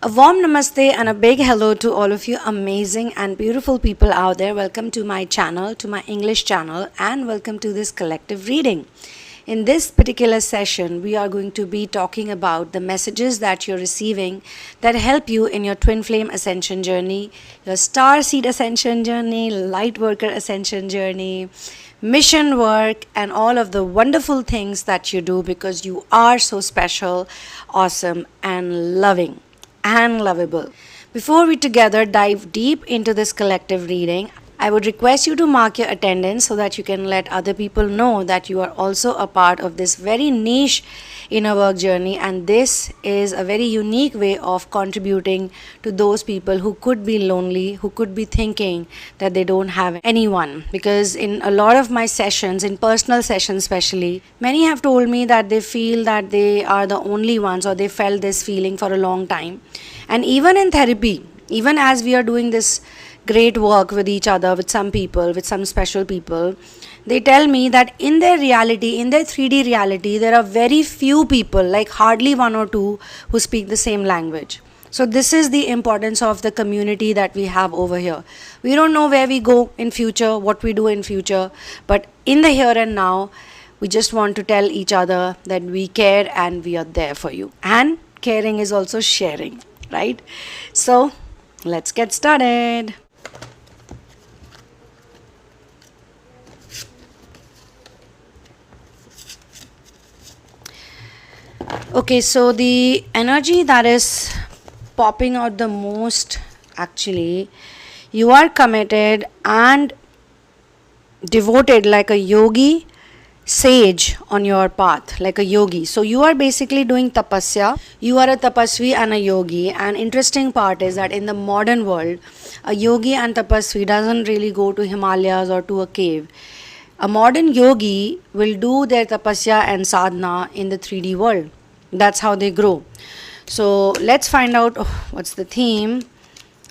A warm namaste and a big hello to all of you amazing and beautiful people out there. Welcome to my channel, to my English channel, and welcome to this collective reading. In this particular session, we are going to be talking about the messages that you're receiving that help you in your twin flame ascension journey, your star seed ascension journey, light worker ascension journey, mission work, and all of the wonderful things that you do because you are so special, awesome, and loving and lovable. Before we together dive deep into this collective reading, I would request you to mark your attendance so that you can let other people know that you are also a part of this very niche inner work journey, and this is a very unique way of contributing to those people who could be lonely, who could be thinking that they don't have anyone. Because in a lot of my sessions, in personal sessions especially, many have told me that they feel that they are the only ones, or they felt this feeling for a long time. And even in therapy, even as we are doing this great work with each other, with some people, with some special people, they tell me that in their reality, in their 3D reality, there are very few people, like hardly one or two, who speak the same language. So this is the importance of the community that we have over here. We don't know where we go in future, what we do in future, but in the here and now, we just want to tell each other that we care and we are there for you. And caring is also sharing, right? So let's get started. Okay, so the energy that is popping out the most, actually, you are committed and devoted like a yogi, sage on your path, like a yogi. So you are basically doing tapasya. You are a tapasvi and a yogi. And interesting part is that in the modern world, a yogi and tapasvi doesn't really go to Himalayas or to a cave. A modern yogi will do their tapasya and sadhana in the 3D world. That's how they grow. So let's find out what's the theme.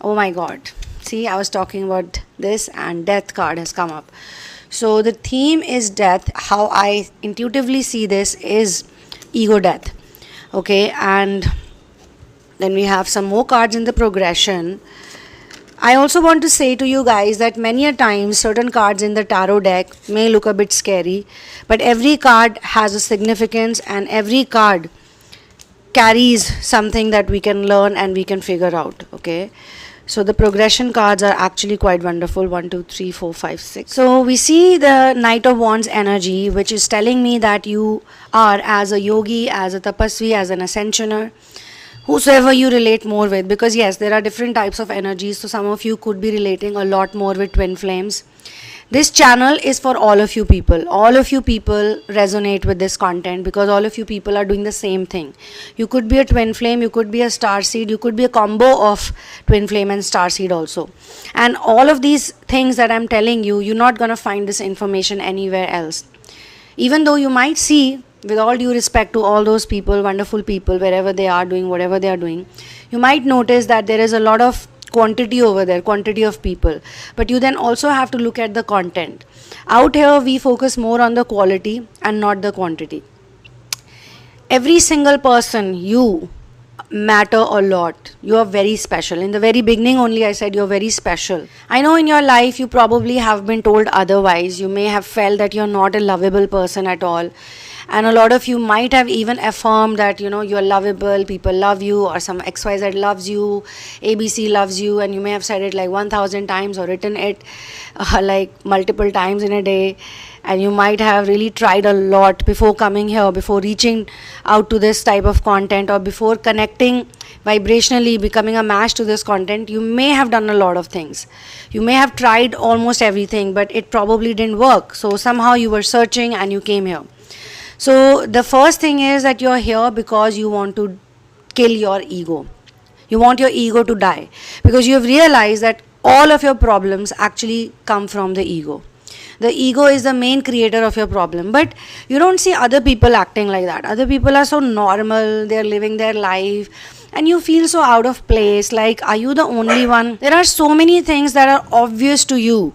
Oh my god. See, I was talking about this and death card has come up. So the theme is death. How I intuitively see this is ego death. Okay, and then we have some more cards in the progression. I also want to say to you guys that many a times certain cards in the tarot deck may look a bit scary, but every card has a significance and every card carries something that we can learn and we can figure out. Okay, so the progression cards are actually quite wonderful. 1, 2, 3, 4, 5, 6. So we see the Knight of Wands energy, which is telling me that you are, as a yogi, as a tapasvi, as an ascensioner, whosoever you relate more with, because yes, there are different types of energies. So some of you could be relating a lot more with twin flames. This channel is for all of you people. All of you people resonate with this content because all of you people are doing the same thing. You could be a twin flame, you could be a star seed, you could be a combo of twin flame and star seed also. And all of these things that I'm telling you, you're not going to find this information anywhere else. Even though you might see, with all due respect to all those people, wonderful people, wherever they are doing, whatever they are doing, you might notice that there is a lot of quantity over there, quantity of people, but you then also have to look at the content. Out here we focus more on the quality and not the quantity. Every single person, you matter a lot. You are very special. In the very beginning only I said you're very special. I know in your life you probably have been told otherwise. You may have felt that you're not a lovable person at all, and a lot of you might have even affirmed that you're lovable, people love you, or some XYZ loves you, ABC loves you, and you may have said it like 1000 times or written it like multiple times in a day. And you might have really tried a lot before coming here, before reaching out to this type of content, or before connecting vibrationally, becoming a match to this content. You may have done a lot of things. You may have tried almost everything, but it probably didn't work. So somehow you were searching and you came here. So the first thing is that you're here because you want to kill your ego. You want your ego to die because you have realized that all of your problems actually come from the ego. The ego is the main creator of your problem, but you don't see other people acting like that. Other people are so normal, they're living their life, and you feel so out of place. Like, are you the only one? There are so many things that are obvious to you.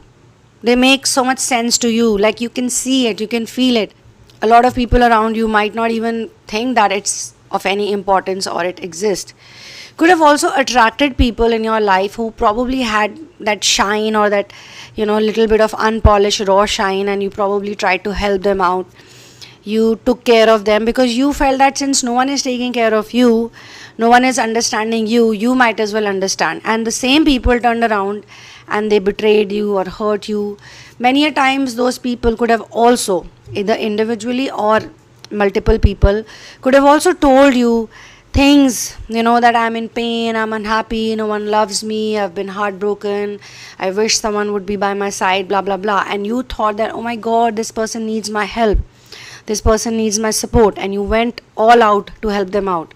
They make so much sense to you. Like, you can see it, you can feel it. A lot of people around you might not even think that it's of any importance or it exists. Could have also attracted people in your life who probably had that shine, or that, little bit of unpolished raw shine, and you probably tried to help them out. You took care of them because you felt that since no one is taking care of you, no one is understanding you, you might as well understand. And the same people turned around and they betrayed you or hurt you. Many a times those people could have also, either individually or multiple people, could have also told you things, that I'm in pain, I'm unhappy, no one loves me, I've been heartbroken, I wish someone would be by my side, blah blah blah. And you thought that, oh my god, this person needs my help, this person needs my support, and you went all out to help them out.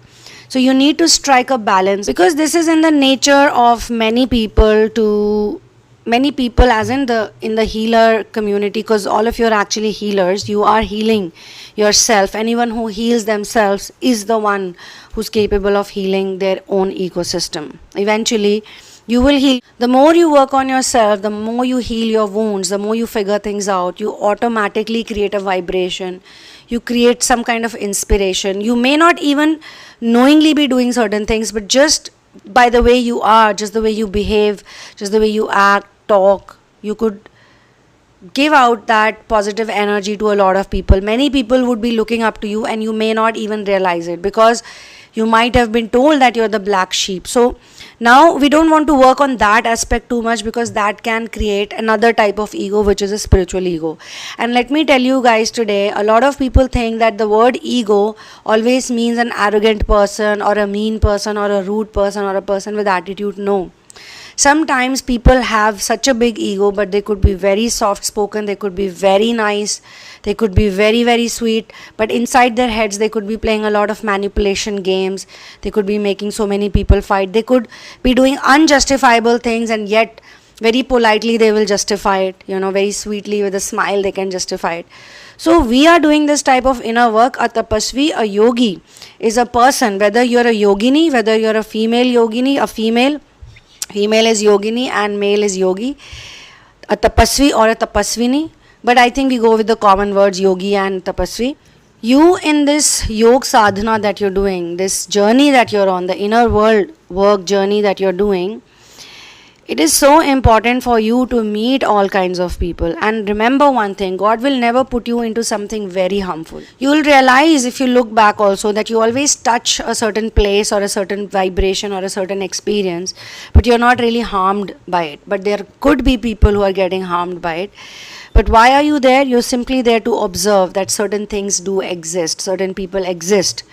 So you need to strike a balance, because this is in the nature of many people, as in the healer community, because all of you are actually healers. You are healing yourself. Anyone who heals themselves is the one who's capable of healing their own ecosystem. Eventually you will heal. The more you work on yourself, the more you heal your wounds, the more you figure things out, you automatically create a vibration, you create some kind of inspiration. You may not even knowingly be doing certain things, but just by the way you are, just the way you behave, just the way you act, talk, you could give out that positive energy to a lot of people. Many people would be looking up to you and you may not even realize it, because you might have been told that you're the black sheep. So now we don't want to work on that aspect too much, because that can create another type of ego, which is a spiritual ego. And let me tell you guys, today a lot of people think that the word ego always means an arrogant person, or a mean person, or a rude person, or a person with attitude. No. Sometimes people have such a big ego, but they could be very soft spoken, they could be very nice, they could be very, very sweet, but inside their heads they could be playing a lot of manipulation games, they could be making so many people fight, they could be doing unjustifiable things, and yet very politely they will justify it, very sweetly with a smile they can justify it. So we are doing this type of inner work. A tapasvi, a yogi, is a person, whether you're a yogini, whether you're a female yogini, a female is yogini and male is yogi, a tapasvi or a tapasvini, but I think we go with the common words yogi and tapasvi. You, in this yoga sadhana that you're doing, this journey that you're on, the inner world work journey that you're doing, it is so important for you to meet all kinds of people. And remember one thing, God will never put you into something very harmful. You will realize, if you look back also, that you always touch a certain place or a certain vibration or a certain experience, but you're not really harmed by it. But there could be people who are getting harmed by it. But why are you there? You're simply there to observe that certain things do exist, certain people exist.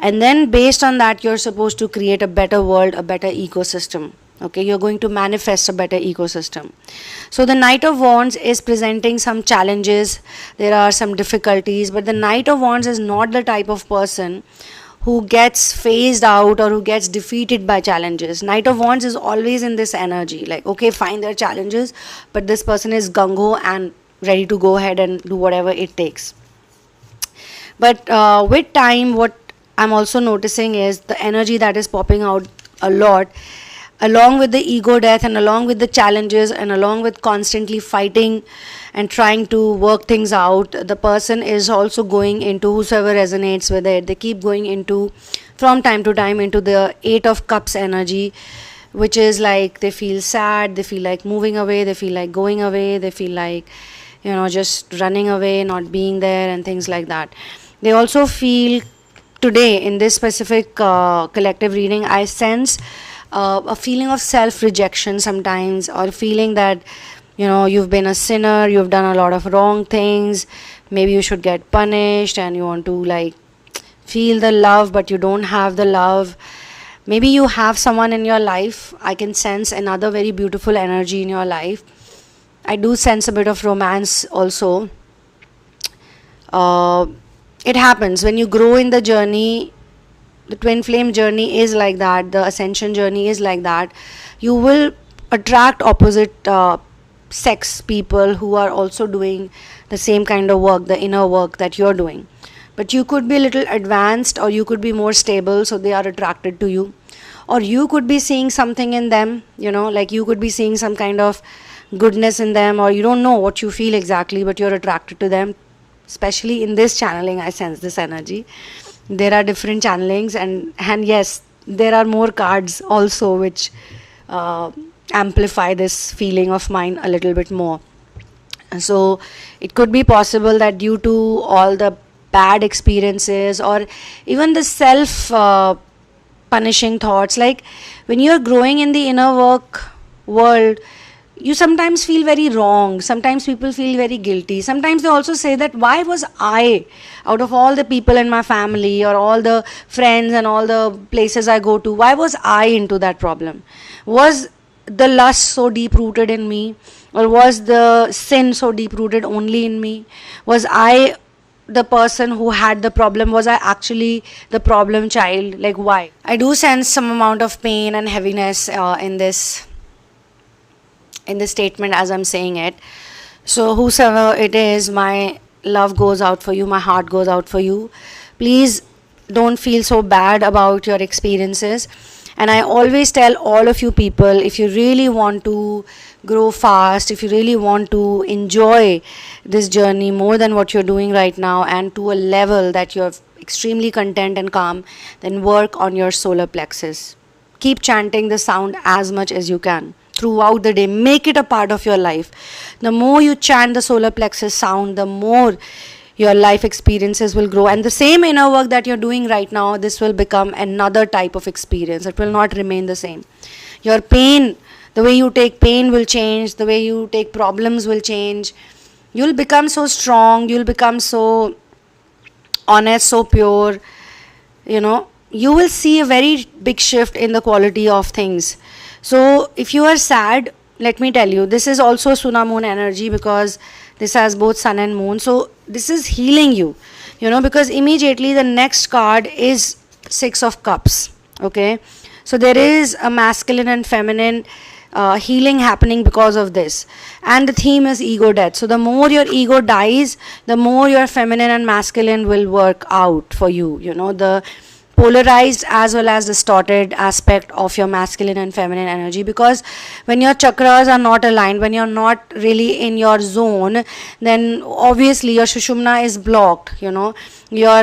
And then based on that, you're supposed to create a better world, a better ecosystem. Okay, you're going to manifest a better ecosystem. So the Knight of Wands is presenting some challenges. There are some difficulties, but the Knight of Wands is not the type of person who gets phased out or who gets defeated by challenges. Knight of Wands is always in this energy, like, okay, fine, there are challenges, but this person is gung-ho and ready to go ahead and do whatever it takes. But with time, what I'm also noticing is the energy that is popping out a lot, along with the ego death and along with the challenges and along with constantly fighting and trying to work things out, the person is also going into, whosoever resonates with it, they keep going into, from time to time, into the 8 of Cups energy, which is like they feel sad, they feel like moving away, they feel like going away, they feel like, just running away, not being there, and things like that. They also feel, today in this specific collective reading, I sense a feeling of self-rejection sometimes, or feeling that, you've been a sinner, you've done a lot of wrong things, maybe you should get punished, and you want to feel the love, but you don't have the love. Maybe you have someone in your life. I can sense another very beautiful energy in your life. I do sense a bit of romance also. It happens when you grow in the journey. The twin flame journey is like that. The ascension journey is like that. You will attract opposite sex people who are also doing the same kind of work, the inner work that you're doing. But you could be a little advanced, or you could be more stable, so they are attracted to you. Or you could be seeing something in them, like you could be seeing some kind of goodness in them, or you don't know what you feel exactly, but you're attracted to them. Especially in this channeling, I sense this energy. There are different channelings, and yes, there are more cards also which amplify this feeling of mine a little bit more. So it could be possible that due to all the bad experiences or even the self punishing thoughts, like when you're growing in the inner work world, you sometimes feel very wrong. Sometimes people feel very guilty. Sometimes they also say that why was I, out of all the people in my family or all the friends and all the places I go to, why was I into that problem? Was the lust so deep rooted in me, or was the sin so deep rooted only in me? Was I the person who had the problem? Was I actually the problem child? Like, why? I do sense some amount of pain and heaviness in this statement as I'm saying it. So whosoever it is, my love goes out for you, my heart goes out for you. Please don't feel so bad about your experiences. And I always tell all of you people, if you really want to grow fast, if you really want to enjoy this journey more than what you're doing right now and to a level that you're extremely content and calm, then work on your solar plexus. Keep chanting the sound as much as you can throughout the day. Make it a part of your life. The more you chant the solar plexus sound, the more your life experiences will grow, and the same inner work that you're doing right now, this will become another type of experience. It will not remain the same. Your pain, the way you take pain will change, the way you take problems will change. You'll become so strong, you'll become so honest, so pure. You will see a very big shift in the quality of things. So if you are sad, let me tell you, this is also Sunamoon energy, because this has both sun and moon. So this is healing you, because immediately the next card is 6 of Cups. Okay, so there is a masculine and feminine healing happening because of this, and the theme is ego death. So the more your ego dies, the more your feminine and masculine will work out for you. The polarized as well as distorted aspect of your masculine and feminine energy, because when your chakras are not aligned, when you're not really in your zone, then obviously your Shushumna is blocked. Your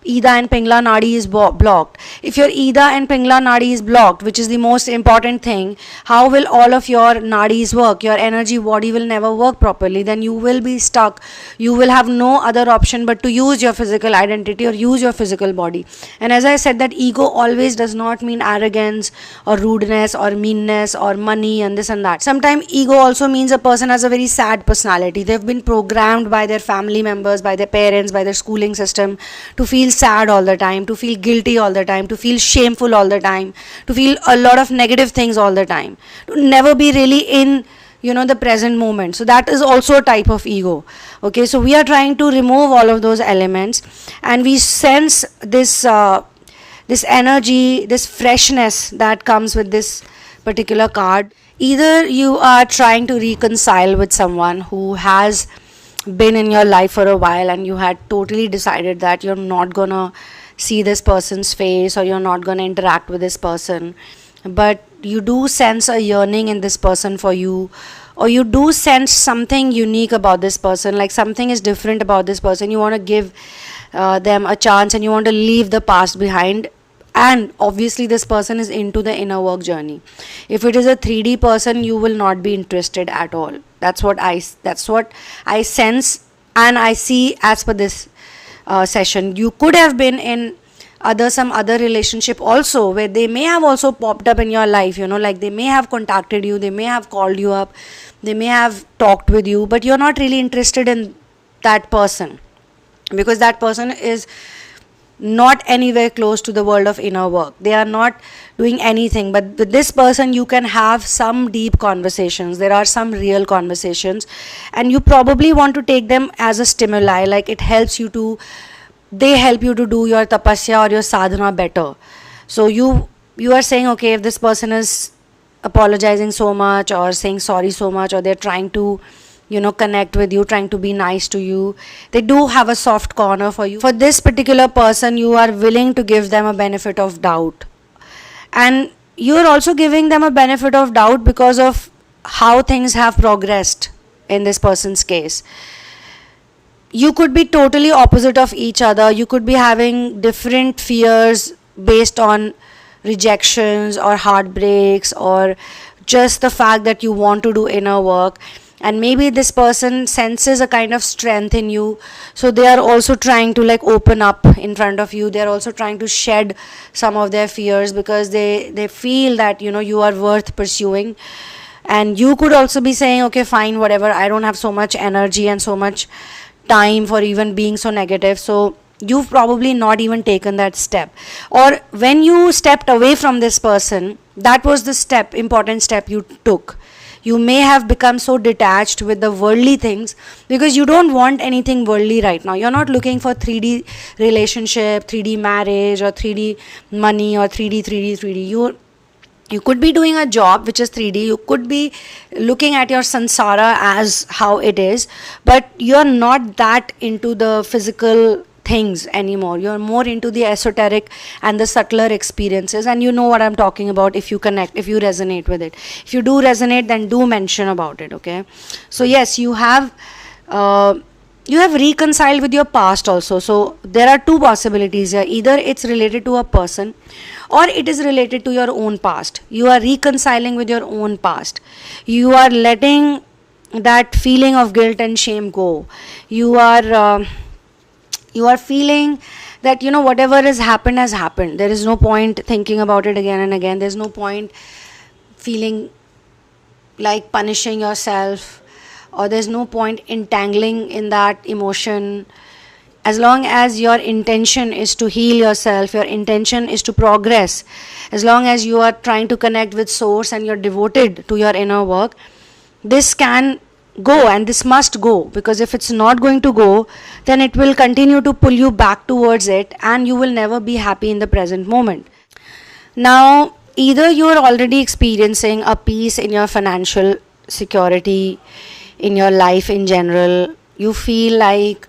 Ida and Pingla Nadi is blocked. If your Ida and Pingla Nadi is blocked, which is the most important thing, how will all of your Nadis work? Your energy body will never work properly. Then you will be stuck. You will have no other option but to use your physical identity or use your physical body. And as I said, that ego always does not mean arrogance or rudeness or meanness or money and this and that. Sometimes ego also means a person has a very sad personality. They've been programmed by their family members, by their parents, by their schooling system to feel sad all the time, to feel guilty all the time, to feel shameful all the time, to feel a lot of negative things all the time, to never be really in the present moment. So that is also a type of ego. Okay, so we are trying to remove all of those elements, and we sense this this energy, this freshness that comes with this particular card. Either you are trying to reconcile with someone who has been in your life for a while, and you had totally decided that you're not gonna see this person's face or you're not gonna interact with this person, but you do sense a yearning in this person for you, or you do sense something unique about this person, like something is different about this person. You want to give them a chance, and you want to leave the past behind. And obviously this person is into the inner work journey. If it is a 3D person, you will not be interested at all. That's what I sense and I see as per this session. You could have been in some other relationship also, where they may have also popped up in your life, like they may have contacted you, they may have called you up, they may have talked with you, but you're not really interested in that person, because that person is not anywhere close to the world of inner work. They are not doing anything. But with this person, you can have some deep conversations. There are some real conversations, and you probably want to take them as a stimuli, like they help you to do your tapasya or your sadhana better. So you are saying, okay, if this person is apologizing so much or saying sorry so much, or they're trying to connect with you, trying to be nice to you, they do have a soft corner for you. For this particular person, you are willing to give them a benefit of doubt, and you are also giving them a benefit of doubt because of how things have progressed in this person's case. You could be totally opposite of each other. You could be having different fears based on rejections or heartbreaks, or just the fact that you want to do inner work. And maybe this person senses a kind of strength in you, so they are also trying to like open up in front of you. They are also trying to shed some of their fears, because they feel that you are worth pursuing. And you could also be saying, okay, fine, whatever, I don't have so much energy and so much time for even being so negative. So you've probably not even taken that step, or when you stepped away from this person, that was the important step you took. You may have become so detached with the worldly things because you don't want anything worldly right now. You're not looking for 3D relationship, 3D marriage, or 3D money, or 3D. You could be doing a job which is 3D. You could be looking at your sansara as how it is, but you're not that into the physical things anymore. You're more into the esoteric and the subtler experiences, and you know what I'm talking about if you connect, if you resonate with it. If you do resonate, then do mention about it, okay? So yes, you have reconciled with your past also. So there are two possibilities here. Either it's related to a person, or it is related to your own past. You are reconciling with your own past. You are letting that feeling of guilt and shame go. You are feeling that whatever has happened. There is no point thinking about it again and again. There's no point feeling like punishing yourself, or there's no point entangling in that emotion. As long as your intention is to heal yourself, your intention is to progress, as long as you are trying to connect with source and you're devoted to your inner work, this can go, and this must go. Because if it's not going to go, then it will continue to pull you back towards it, and you will never be happy in the present moment. Now, either you are already experiencing a peace in your financial security, in your life in general. You feel like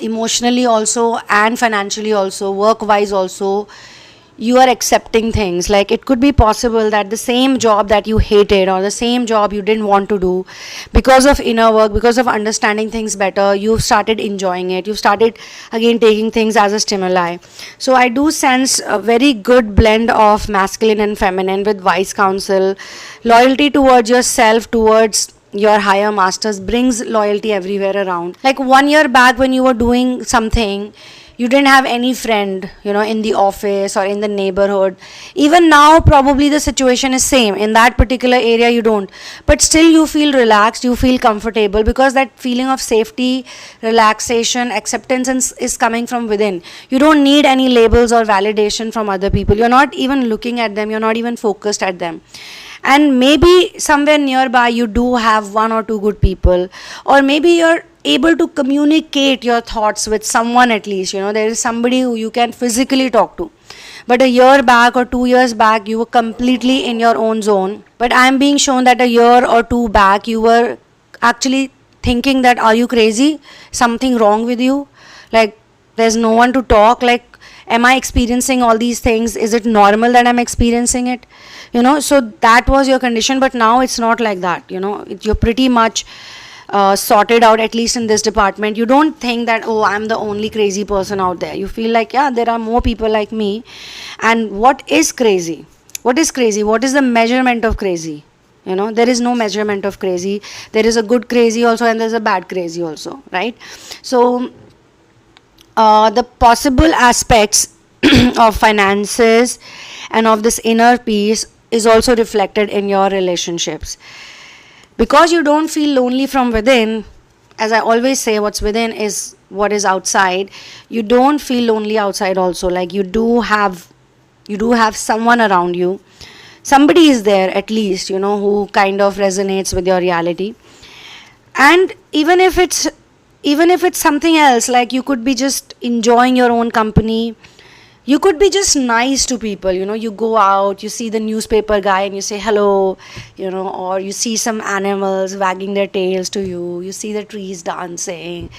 emotionally also and financially also, work wise also, you are accepting things. Like it could be possible that the same job that you hated, or the same job you didn't want to do, because of inner work, because of understanding things better, you've started enjoying it. You've started again taking things as a stimuli. So I do sense a very good blend of masculine and feminine with wise counsel. Loyalty towards yourself, towards your higher masters, brings loyalty everywhere around. Like 1 year back when you were doing something, you didn't have any friend, in the office or in the neighborhood. Even now, probably the situation is same. In that particular area, you don't. But still, you feel relaxed, you feel comfortable, because that feeling of safety, relaxation, acceptance is coming from within. You don't need any labels or validation from other people. You're not even looking at them. You're not even focused at them. And maybe somewhere nearby you do have one or two good people, or maybe you're able to communicate your thoughts with someone at least. There is somebody who you can physically talk to. But a year back or 2 years back, you were completely in your own zone. But I'm being shown that a year or two back, you were actually thinking that, are you crazy? Something wrong with you? Like, there's no one to talk. Like, am I experiencing all these things? Is it normal that I'm experiencing it? So that was your condition. But now it's not like that. You're pretty much sorted out, at least in this department. You don't think that, oh, I'm the only crazy person out there. You feel like, yeah, there are more people like me. And what is crazy? What is crazy? What is the measurement of crazy? There is no measurement of crazy. There is a good crazy also, and there's a bad crazy also, right? So the possible aspects of finances and of this inner peace is also reflected in your relationships. Because you don't feel lonely from within, as I always say, what's within is what is outside. You don't feel lonely outside also. Like you do have someone around you. Somebody is there at least, who kind of resonates with your reality. And even if it's something else, like you could be just enjoying your own company. You could be just nice to people, you go out, you see the newspaper guy and you say hello, or you see some animals wagging their tails to you, you see the trees dancing.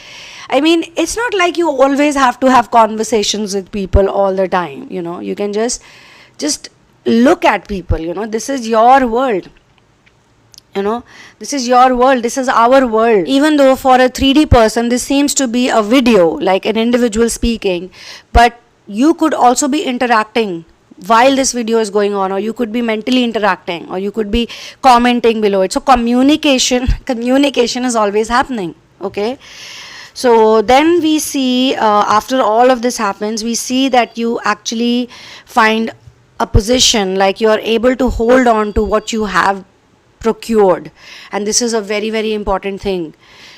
I mean, it's not like you always have to have conversations with people all the time, you can just look at people, this is your world. This is your world, this is our world. Even though for a 3D person, this seems to be a video, like an individual speaking, but you could also be interacting while this video is going on, or you could be mentally interacting, or you could be commenting below it. So communication is always happening. Okay, so then we see, after all of this happens, we see that you actually find a position, like you are able to hold on to what you have procured, and this is a very, very important thing.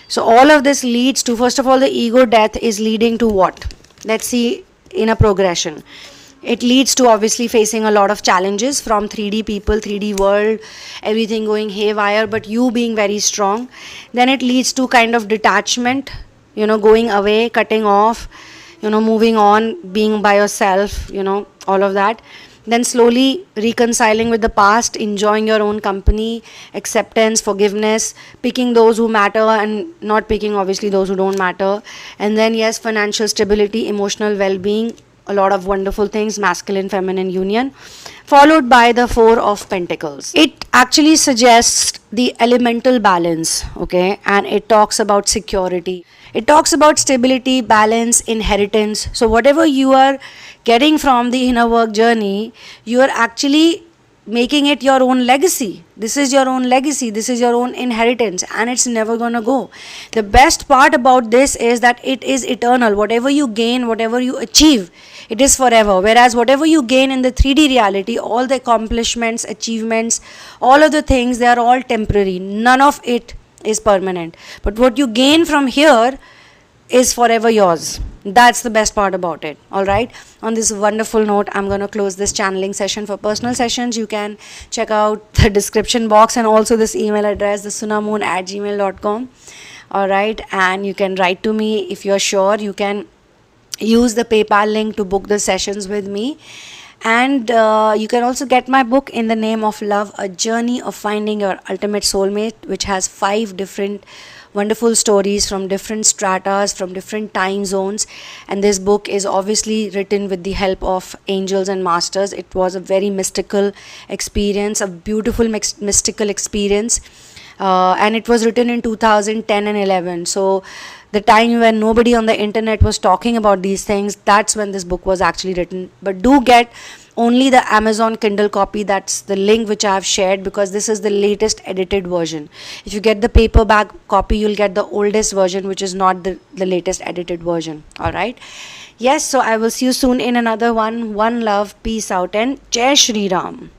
So all of this leads to, first of all, the ego death is leading to what? Let's see in a progression. It leads to obviously facing a lot of challenges from 3D people, 3D world, everything going haywire, but you being very strong. Then it leads to kind of detachment, going away, cutting off, moving on, being by yourself, all of that. Then slowly reconciling with the past, enjoying your own company, acceptance, forgiveness, picking those who matter and not picking obviously those who don't matter. And then yes, financial stability, emotional well-being, a lot of wonderful things, masculine feminine union, followed by the Four of Pentacles. It actually suggests the elemental balance, okay, and it talks about security. It talks about stability, balance, inheritance. So whatever you are getting from the inner work journey, you are actually making it your own legacy. This is your own legacy, this is your own inheritance, and it's never gonna go. The best part about this is that it is eternal. Whatever you gain, whatever you achieve, it is forever. Whereas whatever you gain in the 3D reality, all the accomplishments, achievements, all of the things, they are all temporary. None of it is permanent. But what you gain from here is forever yours. That's the best part about it. Alright, on this wonderful note, I'm going to close this channeling session. For personal sessions, you can check out the description box and also this email address, the sunamoon@gmail.com. Alright, and you can write to me if you're sure. You can use the PayPal link to book the sessions with me. And you can also get my book, In the Name of Love, A Journey of Finding Your Ultimate Soulmate, which has 5 different wonderful stories from different stratas, from different time zones. And this book is obviously written with the help of angels and masters. It was a very mystical experience, a beautiful mystical experience. And it was written in 2010 and 11. So the time when nobody on the internet was talking about these things, that's when this book was actually written. But do get only the Amazon Kindle copy. That's the link which I have shared, because this is the latest edited version. If you get the paperback copy, you'll get the oldest version, which is not the latest edited version. Alright. Yes, so I will see you soon in another one. One love, peace out, and Jai Shri Ram.